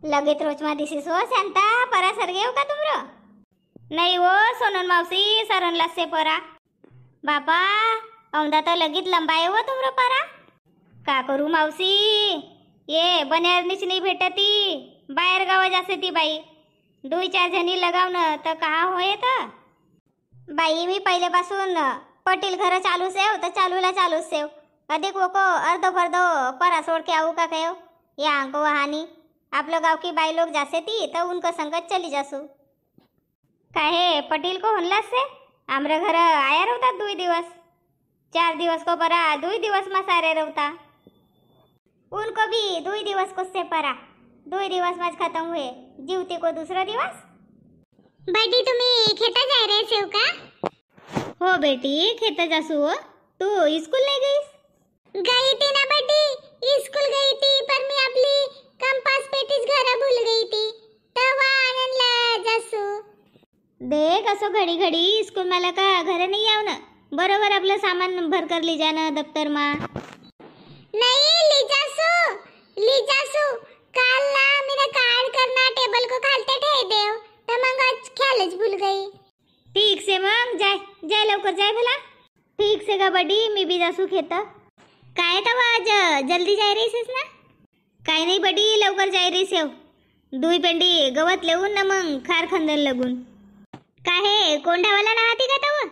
लगेच रोजमा दिसीस हो शांता परा सरगे हो का तुमरो नहीं वो सोनन मावसी सरनला से परा बापा औंदा तो लगीत लंबाए हो तुमरो परा का करू मावसी ये बन्यारनीच नाही भेटती बाहेर गावा जासे ती बाई 2-4 जणी लगावणं तर कहा होय तर बाई मी पहिल्यापासून पटील घर चालू सेव तर चालूला चालू सेव अधिक वको अर्धो फर्धो परा सोड के आऊ का कहो या अंको वहानी आपलं गाव की बाई लोग जासे ती तो उनको संगत चली जासू काहे पटील को होनला से आमरे घर आया रहता 2 दिवस 4 दिवस को परा 2 दिवस में सारे रहता उनको भी 2 दिवस को से परा 2 दिवस में खत्म हुए जीवती को दूसरा दिवस बेटी तुम्ही खेता जा रहे हो का हो बेटी खेता जासू हो तू स्कूल नहीं गई थी ना बेटी स्कूल गई थी पर मैं अपनी कंपास पेटीज घर भूल गई थी तब आनंदला जासू देख असो घडी घडी स्कूल मला का घर नहीं आव ना बरोबर आपलं सामान भर कर ली जाना दफ्तर मा नहीं ली जासू काल ना मेरा कार्ड करना टेबल को खालते ठेव देव तर मग आज ख्यालच भूल गई ठीक से मग जाय लवकर जाय भला ठीक से का बडी मी भी जासू खेता काय तवा आज जल्दी जाय रहीस ना काय नाही बडी लवकर जाय रहीस हो 2 पेंडी गवत लेऊन ना मग खार खंदर लगून काहे कोंडावाला ना हाती का तवा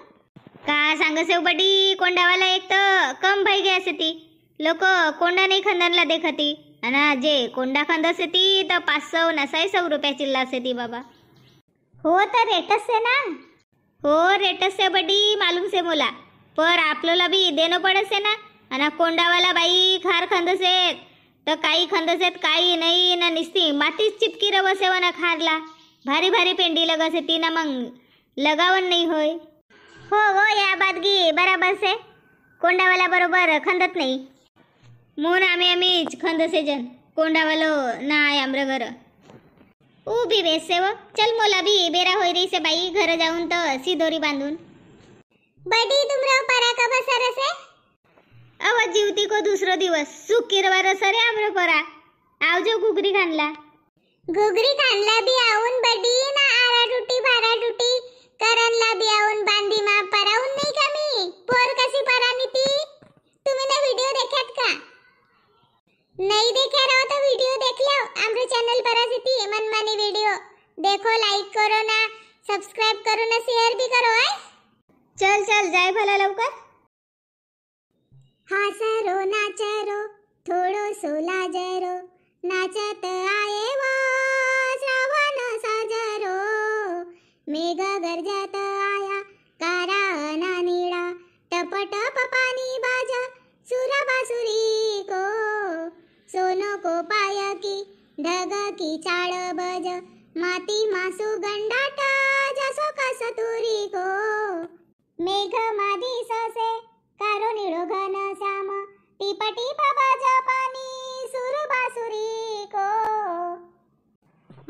का सांगसेव बडी कोंडावाला एक तर कम भाई गया ती लोक कोंडा नाही खंदनला देखती आणि जे कोंडा खंदसे ती तर 500 ना 600 रुपया चिल्ला से ती बाबा हो तर रेटस से ना हो रेटस से बडी मालूम से मोला पर आपलोला भी देनो पड़े से ना आणि कोंडावाला बाई खार खंदसे तर काही खंदसेत काही नाही ना निस्ती मातीच चिपकी रवसे ना खारला भारी भारी पेंडी लगसे ती ना मग लगावन नहीं होय हो या बादगी बराबर से कोंडावाला बरोबर खंदत नाही मून आम्ही खंदसे जन कोंडावालो ना आय आमरे घर ऊ भी बेसे वो चल मोला भी बेरा होई रही से बाई घर जाऊन तो सीधोरी बांधून बडी तुमरा परा का बसर से अव जीवती को दूसरो दिवस सुकिरवार सरे आमरे परा आवजो घुगरी खानला भी आऊन बडी ना आरा टूटी भारा टूटी करनला भी आऊन बांधी मा पराऊन नाही का मी पोर कशी परानी ती तुम्ही ना व्हिडिओ देखत का नहीं देखे रहो तो वीडियो देख लो आमरे चैनल पर आसी मनमानी वीडियो देखो लाइक करो ना सब्सक्राइब करो ना शेयर भी करो है चल जाए भला लवकर हासरो नाचरो थोडो सोला जरो नाचत आये वो श्रावण साजरो मेघ गरजत आया कारा ना नीड़ा टप टप पानी बाजा सुरा बासुरी को सोनो को पाय की ढग की चाळ बज माती मासू गंडाट जसो कसतुरी को मेघ मादी ससे कारो निळो घन श्याम टीप टीप बाज पाणी सुर बासुरी को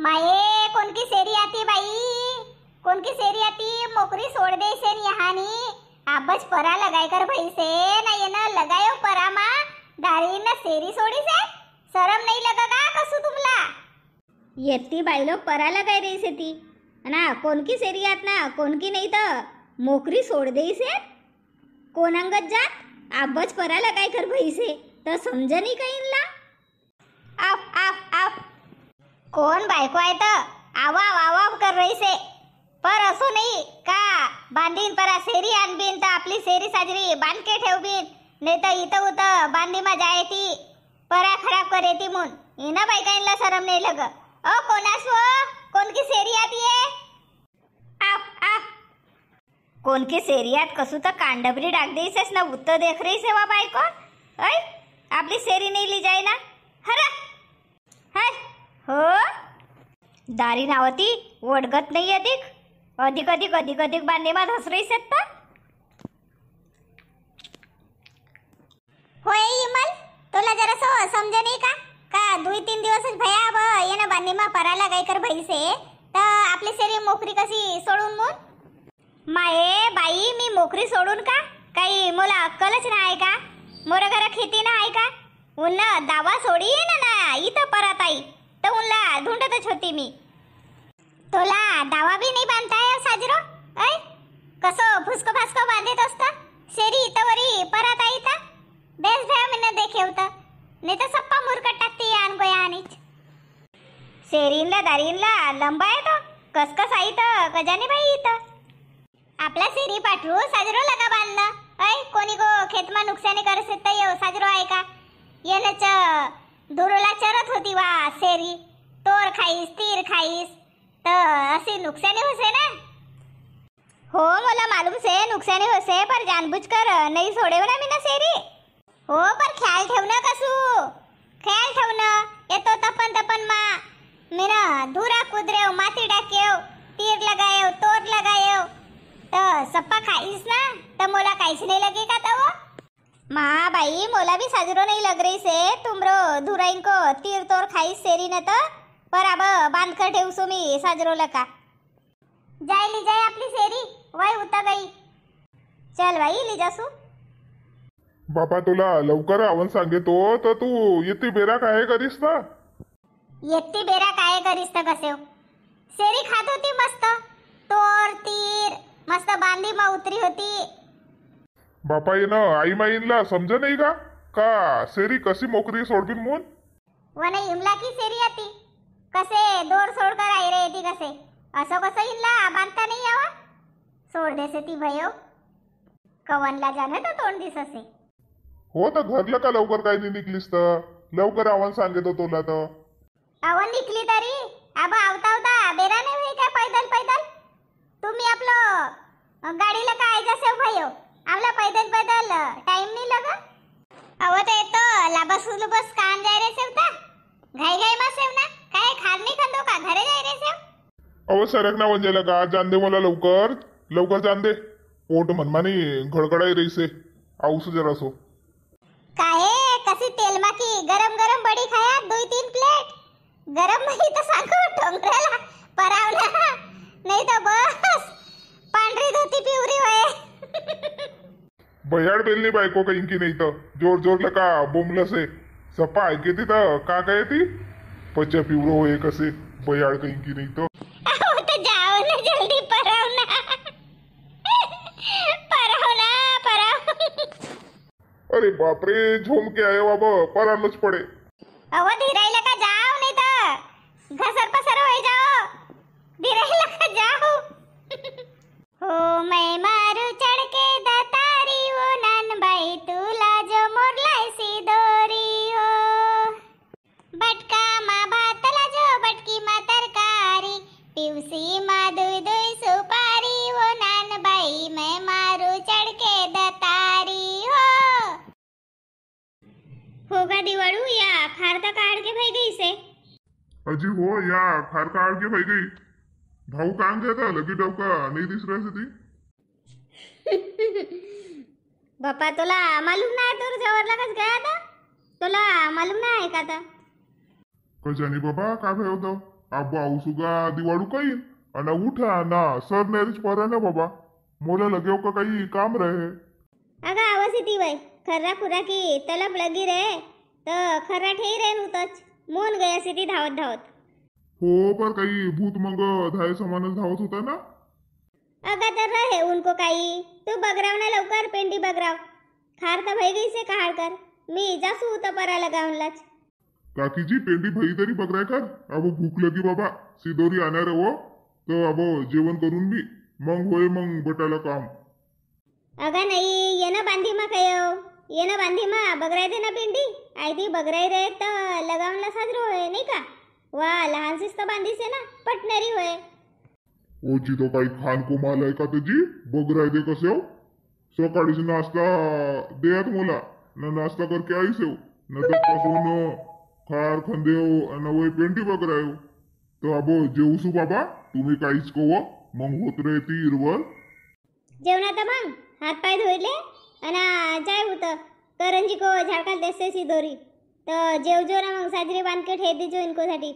माये कोणकी सेरी आती बाई कोणकी सेरी आती मोकरी सोड दे से यहानी आबच परा लगाय कर भई से ना ये ना लगायो परा मा दारी ना सेरी सोडी से शरम नहीं लगा का कसू तुमला येती बाई लोग परा लगाय रही से ती ना कोणकी सेरी आत ना कोणकी नाही तर मोकरी सोड दे से कोण अंगत जात आबच परा लगाय कर भई से तर समझ नहीं कईनला आप कोण बायको आहे तर आवा कर रही से पर असो नहीं का बांधीन परा सेरी आणबीन तर आपली सेरी साजरी बांध के ठेवबीन नाही तर इथं उत बांधी मा जाय ती परा खराब करे ती मुन इना बायकांना शरम नाही लग ओ कोणास वो कोणकी सेरी आती है कोणकी सेरियात कसू तर कांडबरी डाक देईसेस ना उत्तर देख रही से वा बायको ऐ आपली सेरी नहीं ली जाए ना हरा है हो दारी नावती ओढगत नाही अधिक बांधे मा धस रही सकता होय इमल तोला जरा सो समझे नहीं का 2-3 दिवस भया अब ये ना बांधे मा परा लगाय कर भई से तर आपली सेरी मोकरी कशी सोडून मून माये बाई मी मोकरी सोडून का काही मोला अक्कलच ना आहे का मोर घर खेती ना आहे का उन दावा सोडी ना इथं परत आई तर उनला होती मी. तोला दावा बी नाही बांधताय साजरो. ऐ कसो फुसको फासको बांधित असता शेरी इतवरी परत आईता बेस भ्या मिन देखेवत नाही तर सप्पा मुरकट टाकती आन गोया आणीच. शेरीनला दारीनला लंबा आहे तो कसकस आई तर गजाने बाई इथं आपला शेरी पाठवू साजरो लगा बांधणं. ऐ कोणी गो खेतमा नुकसानी करत तर येऊ साजरो आहे का येनच धुरुला चरत होती वा शेरी तोर खाईस तीर खाईस तर अशी नुकसानी होसे ना. हो मला मालूम से नुकसानी होसे पर जानबूझ कर नाही सोडेव ना मी ना शेरी. हो पर ख्याल ठेवणं कसू ख्याल ठेवणं येतो तपन मा मीना धुरा कुदरेव माती डाकेव तीर लगाएव तोर लगाएव तर सप्पा खाईस ना तर मोला काहीच नाही लगे का तव. मा बाई मोला भी साजरो नहीं लग रही से तुमरो धुराइन को तीर तोर खाईस शेरी न तर पर अब बांध कर ठेवसो मी साजरो लका. जाय ली जाय आपली शेरी वय उता गई. चल बाई ली जासू. बापा तुला लवकर आवन सांगेतो तर तू येते बेरा काय करीस ना. येत्ती बेरा काय करीस तर कसे शेरी खात होती मस्त तोर तीर मस्त बांधी मा उतरी होती. बापा ये ना आई माईनला समज नाही का का शेरी कशी मोकरी सोडबीन म्हणून. वने इमला की शेरी आती कसे दोर सोडकर आई रे येती कसे असं कसं इनला बांधता नाही यावा सोड देसे ती भयो कवनला जाणे तर तोंड दिससे. हो तर घरला का लवकर काय नाही निघलीस तर लवकर आवन सांगेतो तुला तर. अवन निकली तरी अब आवता बेरा नाही होई काय पैदल पैदल तुम्ही आपलं गाडीला काय जसे भयो आपला पैदल पैदल टाइम नाही लगा. अव ते तो लाबस लुबस कान जाय रे सेवता घाई घाई मा सेव ना काय खार नाही खंदो का घरे जाय रे सेव. अव सरक ना वंजेला का जान दे मला लवकर लवकर जान दे पोट मनमानी घडघडाई रहीसे आऊस जरासो. काहे कसी तेल मा की गरम गरम बडी खाया 2-3 प्लेट गरम नाही तर सांगू ठोंगराला परावला नाही तर बस पांढरी धोती पिवरी होय. बयाड बेलनी बायको काही की नाही तर जोर जोर लका बोमलं से सप्पा ऐके ती तर का काय ती पच्चा पिवरो होय कसे बयाड काही की नाही तर. आओ तो जाओ ना जल्दी परावना परावना पराव. अरे बापरे झोम के आये बाबा परानच पडे. अव धीराईला का जाओ नहीं तो घसर पसर हो जाओ धीराईला का जाओ. हो मैं मारू चढ़ के दातारी हो नान बाई तुला जो मोरलाई सी दोरी हो बटका मा भातला जो बटकी मा तरकारी पिवसी मा दुई दुई सुपारी हो नान बाई मैं मारू चढ़ के दातारी हो. होगा दिवाळू या खारता काढ के भाई गई से. अजी हो या खार काढ के भाई गई भाऊ काम जाता लगी डवका नहीं दिस रहा से ती. बापा तुला मालूम नाही तोर जवरला कस गया था तुला मालूम नाही का था. कजानी बाबा का भाई होता अब आऊसुगा दिवाळू काही आणि उठा ना सर नॅरिज परा ना बाबा मोला लगे का काही काम रहे. अगा आवसी ती वय खर्रा खुरा की तलब लगी रे तर खर्रा ठेई रे नुतच मोन गया सी ती धावत धावत. हो पर काही भूत मंग धाय समानच धावत होता ना. अगा तर रहे उनको काही तू बगराव ना लवकर पेंडी बगराव खार तर भई गई से कहाड़ कर मी जासू तो परा लगावनलाच. काकी जी पेंडी भाई तरी बघराय कर अब भूक लगी बाबा सिदोरी आणार हो तो अब जेवण करून बी मग होय मग बटाला काम. अगा नाही ये ना बांधी मा कयो ये ना बांधी मा बगराय दे ना पेंडी आई ती बगराई रे तर लगावनला साजरो होय नाही का वा लहान सिस्त बांधी से ना पटणारी होय. ओची तो काही खान को माल आहे का त्याची बघराय दे कसे हो सकाळीच नाश्ता देत मला ना नाश्ता करके आईस हो न त्यापासून खार खंदेव आणि वय पेंटी बघरायो तर अबो जेवसू बाबा तुम्ही काहीच कव मग होत रे ती इरवल. जेवणात मग हात पाय धुईले आणि जाय होतं करंजी को झाडकाल देसे सी दोरी तर जेव जो ना मग साजरी बांध के ठेर दीजो इनको साठी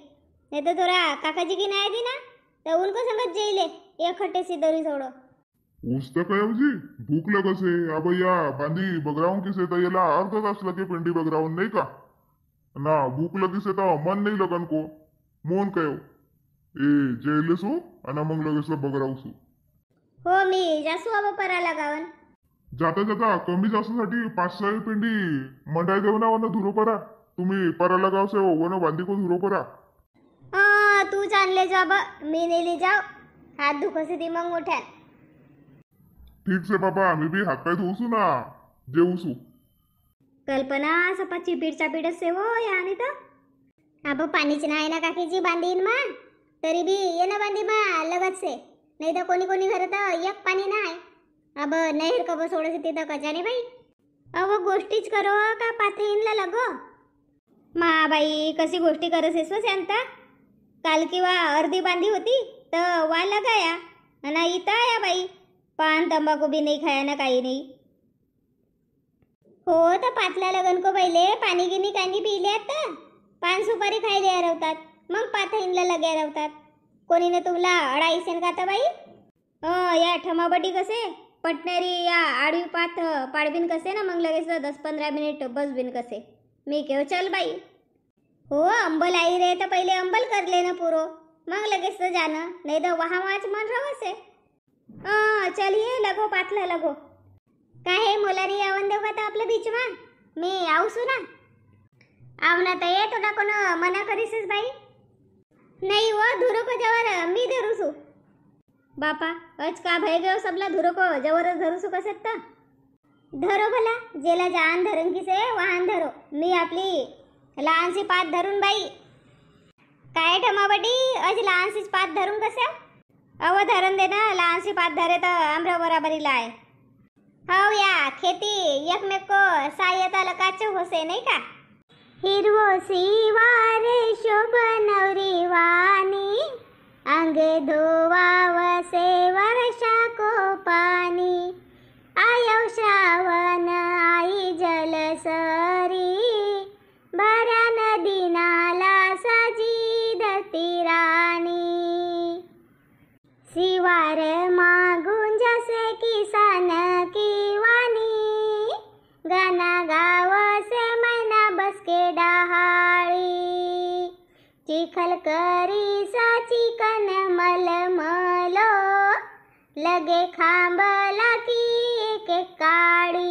नहीं तो थोड़ा काकाजी की नाही दी ना तो उनको संगत जेले एक खट्टे सी दोरी छोड़ो. उसतं काय जी भूक लगसे अब या बांधी बगराऊन किसे तर याला अर्धा तास लगे पेंडी बगराऊन नाही का ना भूक लगी से तो मन नहीं लगन को मोन कयो जेलेसू आणि मग लगेच बगरावसू. हो मी जासू बाबा परा लगावन. जाता जाता कमी जास्तसाठी 5-6 पिंडी मंडाई देऊ ना वन धुरो परा. तुम्ही परा लगावसे हो वन बांधी को धुरो परा. तू चालले जा बा, मी नेली जाव. हात दुखसे ती मग मोठ्या. ठीक से बाबा मी बी हात पाय धुवसू ना जेवसू. कल्पना सपा चिपीड चापीडच से हो या आणि तर अब पाणीच नाही ना काकीची बांधीन मा. तरी बी ये ना बांधी मा लगत से. नाही तर कोणी कोणी घरात एक पाणी नाही. अब नहर कब सोडसे तिथं कचाने बाई. अव गोष्टीच करो का पाथीनला लगो. मा बाई कशी गोष्टी करसेस व शांता. काल किंवा अर्धी बांधी होती तर वा लगाया आणि इथं आया बाई. पान तंबाखू बी नाही खाया ना काही नाही. हो तर पातला लगन को पहिले पाणी गिनी कांदी पिले आता. पान सुपारी खायला हरवतात मग पाथीनला लगे हरवतात. कोणीने तुमला अडाईसेन का तर बाई. या ठमाबटी कसे पटणारी या आडवी पाथ पाडबिन कसे ना मग लगेच 10-15 मिनिट बसबिन कसे. मी केव चल बाई. हो अंबल आई रे तर पहिले अंबल करले ना पुरो मग लगेच तर जाणं. नाही तर वहा वाच मन रवसे. चलिए लगो पाथला लगो. काय हे मोलारी आवन देव का तर आपल्या बीच मा. मी आवसू ना. आवना तर ये तुला कोण मना करीसच बाई. नाही व धुरो को जवर मी धरूसू. बापा अच का भय गयो सबला धुरो को जवरच धरूसू कसत तर. धरो भला जेला जान धरून की से वाहन धरो. मी आपली लहानशी पात धरून बाई. काय ठमाबटी अज लहानशीच पात धरून कसे. अव धरण दे ना लहानशी पात धरे तर आम्र बराबरीला आहे. हो या खेती एकमेक को सहाय्यता लकाच होसे नाही का. हिरवो सिवारे शोभनवरी वाणी. अंगे धोवावसे वर्षा को पाणी. आयव श्रावण आई जलसरी. भरा नदी नाला सजी धतीराणी. सिवार मागून जसे किसान की वाणी. गाना गावसे मैना बसके डहाळी. चिखल करी साची कन मलमलो. लगे खांबला की एक काळी.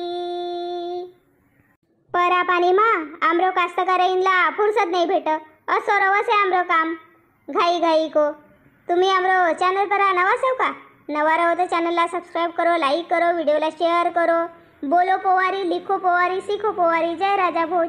परा पाणी मा आमरो कास्तकाराईनला फुरसत नाही भेट. असो रवसे आमरो काम घाई घाई को. तुम्ही आमरो चॅनल पर नवा सेव का. नवा रहो तो चॅनलला सब्सक्राइब करो, लाईक करो, व्हिडिओला शेअर करो. बोलो पोवारी, लिखो पोवारी, सीखो पोवारी. जय राजा भोज.